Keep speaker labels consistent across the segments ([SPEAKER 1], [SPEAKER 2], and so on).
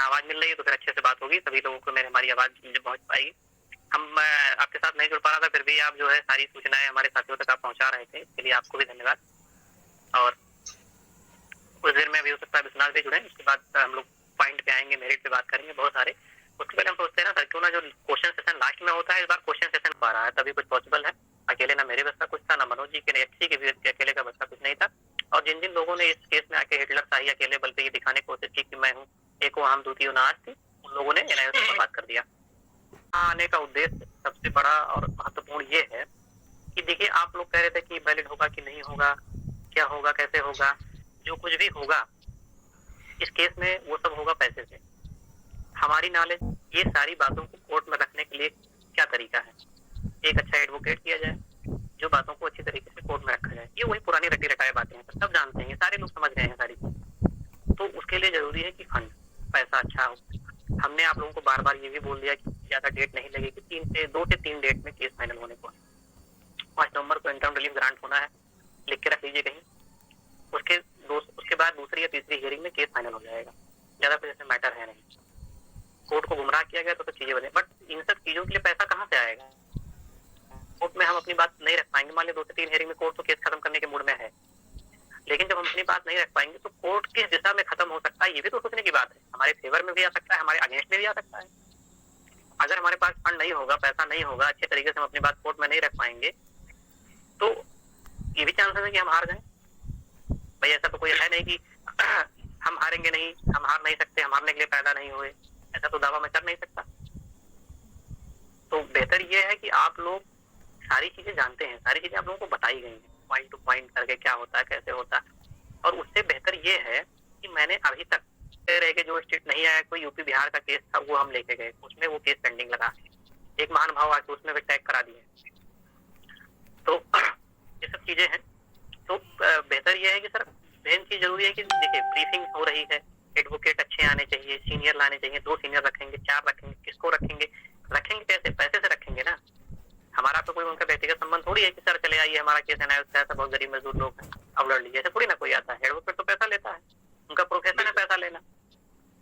[SPEAKER 1] आवाज़ मिल रही है तो फिर अच्छे से बात होगी, सभी लोगों को हमारी आवाज़ पहुँच पाएगी। मैं आपके साथ नहीं जुड़ पा रहा था, फिर भी आप जो है सारी सूचनाएँ हमारे साथियों तक आप पहुँचा रहे थे, इसके लिए आपको भी धन्यवाद। और कुछ देर में अभी हो सकता है विश्वनाथ भी जुड़े, उसके बाद हम लोग पॉइंट पे आएँगे, मेरिट पे बात करेंगे बहुत सारे। उसके पहले हम सोचते हैं ना सर, क्यों ना जो क्वेश्चन सेशन लास्ट में होता है, इस बार क्वेश्चन सेशन हो रहा है, तभी कुछ पॉसिबल है। अकेले ना मेरे बस का कुछ था, ना मनोज जी के, किसी के भी अकेले का बस का कुछ नहीं था। और जिन-जिन लोगों ने इस केस में आके हिटलर शाही अकेले बल पे ये दिखाने की कोशिश की कि मैं हूँ, एको हम द्वितीयो नास्ति, उन लोगों ने एनआईओ से बर्बाद कर दिया। आने का उद्देश्य सबसे बड़ा और महत्वपूर्ण ये है कि देखिए, आप लोग कह रहे थे कि वैलिड होगा कि नहीं होगा, क्या होगा, कैसे होगा, जो कुछ भी होगा इस केस में वो सब होगा पैसे से। हमारी नॉलेज ये सारी बातों को कोर्ट में रखने के लिए क्या तरीका है, एक अच्छा एडवोकेट किया जाए, जो बातों को अच्छी तरीके से कोर्ट में रखा जाए। ये वही पुरानी रटी रटाई बातें हैं, सब जानते हैं, सारे लोग समझ गए हैं सारी चीज़। तो उसके लिए ज़रूरी है कि फंड, पैसा अच्छा हो। हमने आप लोगों को बार-बार ये भी बोल दिया कि ज़्यादा डेट नहीं लगेगी, 2 से 3 डेट में केस फाइनल होने को है। 5 नवंबर को इंटरिम रिलीफ ग्रांट होना है, लिख के रख लीजिए कहीं। उसके बाद दूसरी या तीसरी हियरिंग में केस फाइनल हो जाएगा। ज़्यादा कुछ इसमें मैटर है नहीं। कोर्ट को गुमराह किया गया तो चीज़ें बने, बट इन सब चीज़ों के लिए पैसा कहाँ से आएगा? कोर्ट में हम अपनी बात नहीं रख पाएंगे। मान लीजिए 2 से 3 हियरिंग में कोर्ट तो केस खत्म करने के मूड में है, लेकिन जब हम अपनी बात नहीं रख पाएंगे तो कोर्ट किस दिशा में खत्म हो सकता है, ये भी तो सोचने की बात है। हमारे फेवर में भी आ सकता है, हमारे अगेंस्ट में भी आ सकता है। अगर हमारे पास फंड नहीं होगा, पैसा नहीं होगा, अच्छे तरीके से हम अपनी बात कोर्ट में नहीं रख पाएंगे, तो ये भी चांसेस है कि हम हार जाएं। भाई ऐसा तो कोई है नहीं कि हम हारेंगे नहीं, हम हार नहीं सकते, हम हारने के लिए पैदा नहीं हुए, ऐसा तो दावा मैं कर नहीं सकता। तो बेहतर ये है कि आप लोग सारी चीजें जानते हैं, सारी चीजें आप लोगों को बताई गई हैं, पॉइंट टू पॉइंट करके क्या होता है, कैसे होता है। और उससे बेहतर ये है कि मैंने अभी तक रह के जो स्टेट नहीं आया, कोई यूपी बिहार का केस था वो हम लेके गए, उसमें वो केस पेंडिंग लगा, एक महानुभाव आके उसमें भी टैग करा दिए। तो ये सब चीजें हैं। तो बेहतर ये है कि सर मेन चीज जरूरी है कि देखिए ब्रीफिंग हो रही है, एडवोकेट अच्छे आने चाहिए, सीनियर लाने चाहिए, 2 सीनियर रखेंगे, 4 रखेंगे, किसको रखेंगे कैसे, पैसे से रखेंगे ना। हमारा तो कोई उनका व्यक्तिगत संबंध थोड़ी है कि सर चले आइए हमारा केस है ना, ऐसा बहुत गरीब मजदूर लोग हैं, अब लड़ लीजिए, ऐसे थोड़ी ना कोई आता है। एडवोकेट तो पैसा लेता है, उनका प्रोफेशन है पैसा लेना,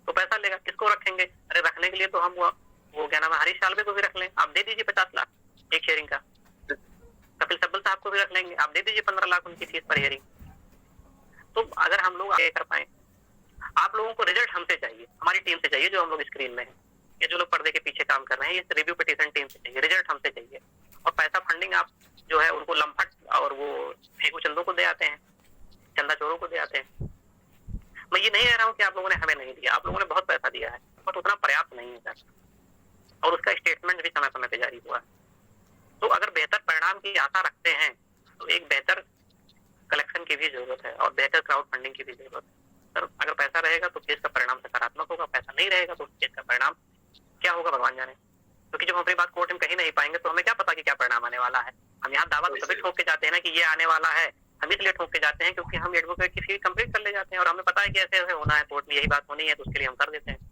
[SPEAKER 1] तो पैसा लेगा। किसको रखेंगे? अरे रखने के लिए तो हम वो क्या नाम है, हरीश साल्वे को भी रख लें, आप दे दीजिए 50 लाख एक शेयरिंग का। कपिल सिब्बल साहब को भी रख लेंगे, आप दे दीजिए 15 लाख उनकी फीस पर हियरिंग। तो अगर हम लोग आगे कर पाए, आप लोगों को रिजल्ट हमसे चाहिए, हमारी टीम से चाहिए, जो हम लोग स्क्रीन में हैं, ये जो लोग पर्दे के पीछे काम कर रहे हैं, ये रिव्यू पिटीशन टीम से चाहिए, रिजल्ट हमसे चाहिए। और पैसा फंडिंग आप जो है उनको लंपट और वो फेंकू चंदों को दे आते हैं, चंदा चोरों को दे आते हैं। मैं ये नहीं कह रहा हूँ कि आप लोगों ने हमें नहीं दिया, आप लोगों ने बहुत पैसा दिया है, बट उतना पर्याप्त नहीं है सर, और उसका स्टेटमेंट भी समय समय पे जारी हुआ है। तो अगर बेहतर परिणाम की आशा रखते हैं तो एक बेहतर कलेक्शन की भी जरूरत है और बेहतर क्राउड फंडिंग की भी जरूरत है। सर अगर पैसा रहेगा तो केस का परिणाम सकारात्मक होगा, पैसा नहीं रहेगा तो केस का परिणाम क्या होगा भगवान जाने। क्योंकि जब हम अपनी बात कोर्ट में कहीं नहीं पाएंगे तो हमें क्या पता कि क्या परिणाम आने वाला है। हम यहाँ दावा तो तभी ठोक के जाते हैं ना कि ये आने वाला है, हम इसलिए ठोक के जाते हैं क्योंकि हम एडवोकेट की फीस कंप्लीट कर ले जाते हैं और हमें पता है कि ऐसे ऐसे होना है, कोर्ट में यही बात होनी है, तो उसके लिए हम कर देते हैं।